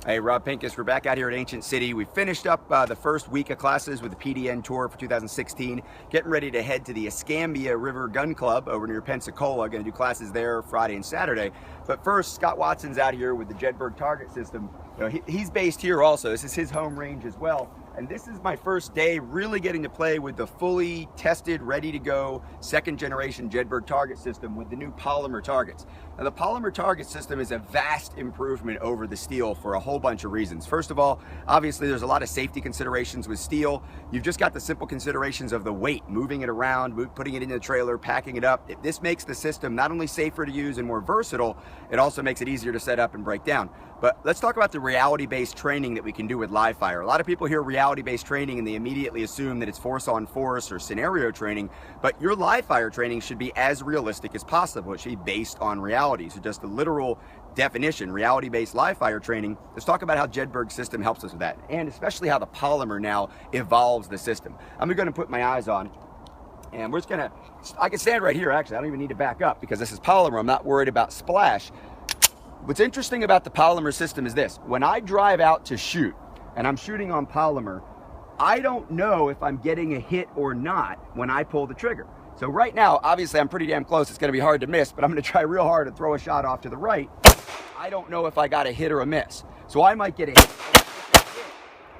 Hey, Rob Pincus, we're back out here at Ancient City. We finished up the first week of classes with the PDN tour for 2016, getting ready to head to the Escambia River Gun Club over near Pensacola. Going to do classes there Friday and Saturday. But first, Scott Watson's out here with the Jedburgh target system. You know, he's based here also. This is his home range as well. And this is my first day really getting to play with the fully tested, ready to go, second generation Jedburgh target system with the new polymer targets. Now the polymer target system is a vast improvement over the steel for a whole bunch of reasons. First of all, obviously there's a lot of safety considerations with steel. You've just got the simple considerations of the weight, moving it around, putting it in the trailer, packing it up. This makes the system not only safer to use and more versatile, it also makes it easier to set up and break down. But let's talk about the reality-based training that we can do with live fire. A lot of people hear reality-based training and they immediately assume that it's force on force or scenario training, but your live fire training should be as realistic as possible. It should be based on reality. So just the literal definition, reality-based live fire training. Let's talk about how Jedburgh's system helps us with that, and especially how the polymer now evolves the system. I'm gonna put my eyes on, and we're just gonna, I can stand right here actually. I don't even need to back up because this is polymer. I'm not worried about splash. What's interesting about the polymer system is this: when I drive out to shoot and I'm shooting on polymer, I don't know if I'm getting a hit or not when I pull the trigger. So right now, obviously I'm pretty damn close. It's gonna be hard to miss, but I'm gonna try real hard to throw a shot off to the right. I don't know if I got a hit or a miss. So I might get a hit.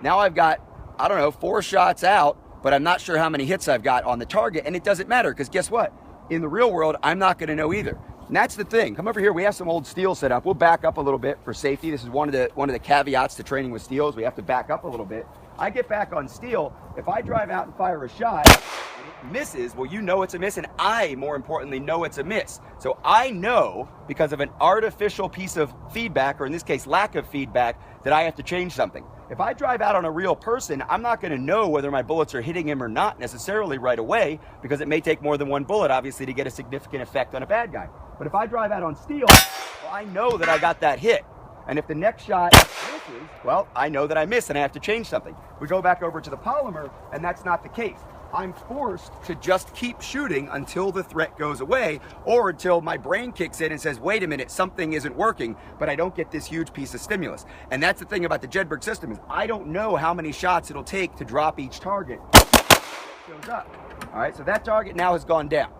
Now I've got, I don't know, 4 shots out, but I'm not sure how many hits I've got on the target, and it doesn't matter, because guess what? In the real world, I'm not gonna know either. And that's the thing. Come over here. We have some old steel set up. We'll back up a little bit for safety. This is one of the caveats to training with steels. We have to back up a little bit. I get back on steel. If I drive out and fire a shot and it misses, well, you know it's a miss, and I, more importantly, know it's a miss. So I know, because of an artificial piece of feedback, or in this case, lack of feedback, that I have to change something. If I drive out on a real person, I'm not going to know whether my bullets are hitting him or not necessarily right away, because it may take more than one bullet, obviously, to get a significant effect on a bad guy. But if I drive out on steel, well, I know that I got that hit. And if the next shot misses, well, I know that I missed and I have to change something. We go back over to the polymer, and that's not the case. I'm forced to just keep shooting until the threat goes away, or until my brain kicks in and says, wait a minute, something isn't working, but I don't get this huge piece of stimulus. And that's the thing about the Jedburgh system, is I don't know how many shots it'll take to drop each target. Shows up. All right, so that target now has gone down.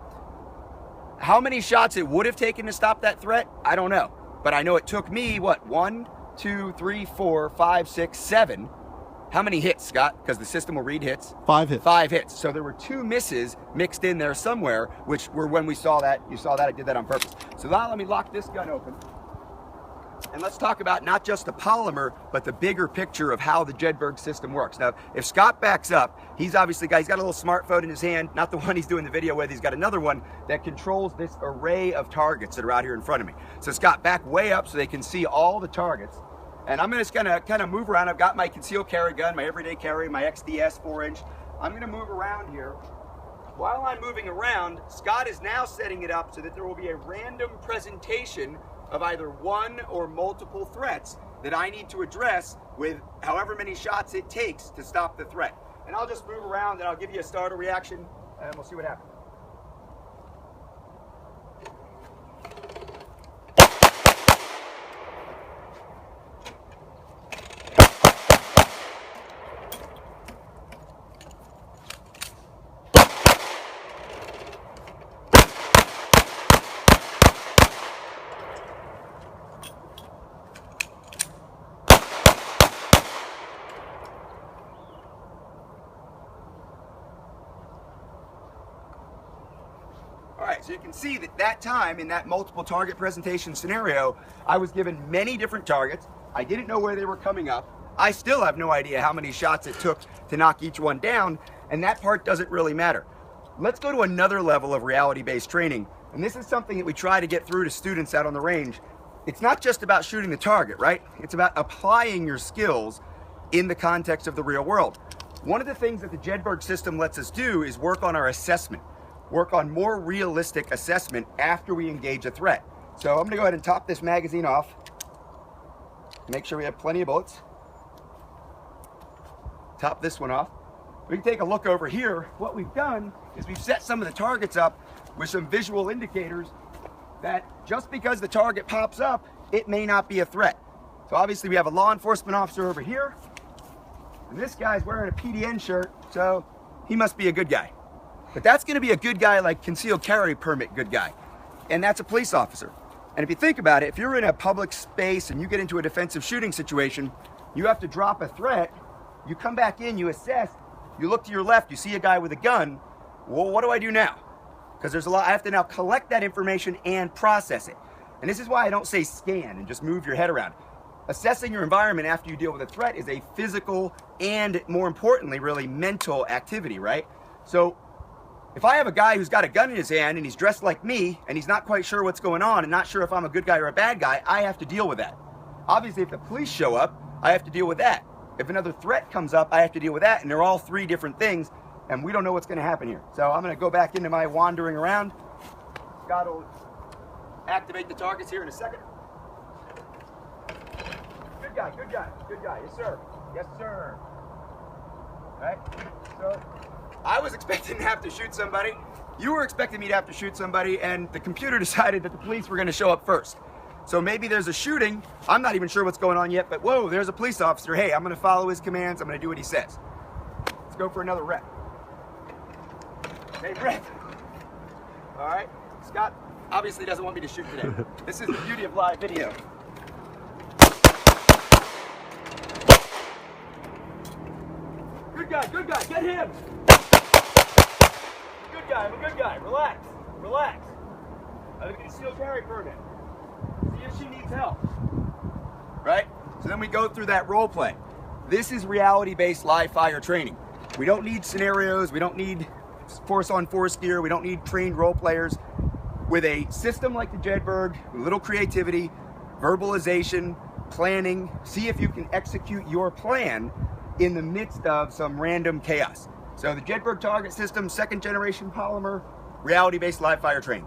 How many shots it would have taken to stop that threat, I don't know. But I know it took me, what, 1, 2, 3, 4, 5, 6, 7. How many hits, Scott? Because the system will read hits. 5 hits. 5 hits. So there were 2 misses mixed in there somewhere, which were when we saw that. You saw that, I did that on purpose. So now let me lock this gun open. And let's talk about not just the polymer, but the bigger picture of how the Jedburgh system works. Now, if Scott backs up, he's obviously he's got a little smartphone in his hand, not the one he's doing the video with. He's got another one that controls this array of targets that are out here in front of me. So Scott, back way up so they can see all the targets. And I'm just gonna kind of move around. I've got my concealed carry gun, my everyday carry, my XDS 4-inch. I'm gonna move around here. While I'm moving around, Scott is now setting it up so that there will be a random presentation of either one or multiple threats that I need to address with however many shots it takes to stop the threat. And I'll just move around and I'll give you a starter reaction and we'll see what happens. All right, so you can see that time in that multiple target presentation scenario, I was given many different targets. I didn't know where they were coming up. I still have no idea how many shots it took to knock each one down, and that part doesn't really matter. Let's go to another level of reality-based training, and this is something that we try to get through to students out on the range. It's not just about shooting the target, right? It's about applying your skills in the context of the real world. One of the things that the Jedburgh system lets us do is work on our assessment. Work on more realistic assessment after we engage a threat. So I'm gonna go ahead and top this magazine off. Make sure we have plenty of bullets. Top this one off. We can take a look over here. What we've done is we've set some of the targets up with some visual indicators that just because the target pops up, it may not be a threat. So obviously we have a law enforcement officer over here, and this guy's wearing a PDN shirt, so he must be a good guy. But that's gonna be a good guy, like concealed carry permit good guy. And that's a police officer. And if you think about it, if you're in a public space and you get into a defensive shooting situation, you have to drop a threat, you come back in, you assess, you look to your left, you see a guy with a gun. Well, what do I do now? Because there's a lot, I have to now collect that information and process it. And this is why I don't say scan and just move your head around. Assessing your environment after you deal with a threat is a physical and, more importantly, really mental activity, right? So if I have a guy who's got a gun in his hand and he's dressed like me and he's not quite sure what's going on and not sure if I'm a good guy or a bad guy, I have to deal with that. Obviously, if the police show up, I have to deal with that. If another threat comes up, I have to deal with that. And they're all three different things, and we don't know what's going to happen here. So I'm going to go back into my wandering around. Scott will activate the targets here in a second. Good guy, good guy, good guy. Yes, sir. Yes, sir. All right. So I was expecting to have to shoot somebody. You were expecting me to have to shoot somebody, and the computer decided that the police were going to show up first. So maybe there's a shooting. I'm not even sure what's going on yet, but whoa, there's a police officer. Hey, I'm going to follow his commands. I'm going to do what he says. Let's go for another rep. Hey, rep. All right. Scott obviously doesn't want me to shoot today. This is the beauty of live video. Good guy, get him! Good guy, I'm a good guy. Relax, relax. I have a concealed carry permit. See if she needs help. Right? So then we go through that role play. This is reality-based live fire training. We don't need scenarios, we don't need force-on-force gear, we don't need trained role players. With a system like the Jedburgh, with a little creativity, verbalization, planning, see if you can execute your plan in the midst of some random chaos. So the Jedburgh target system, second generation polymer, reality-based live fire training.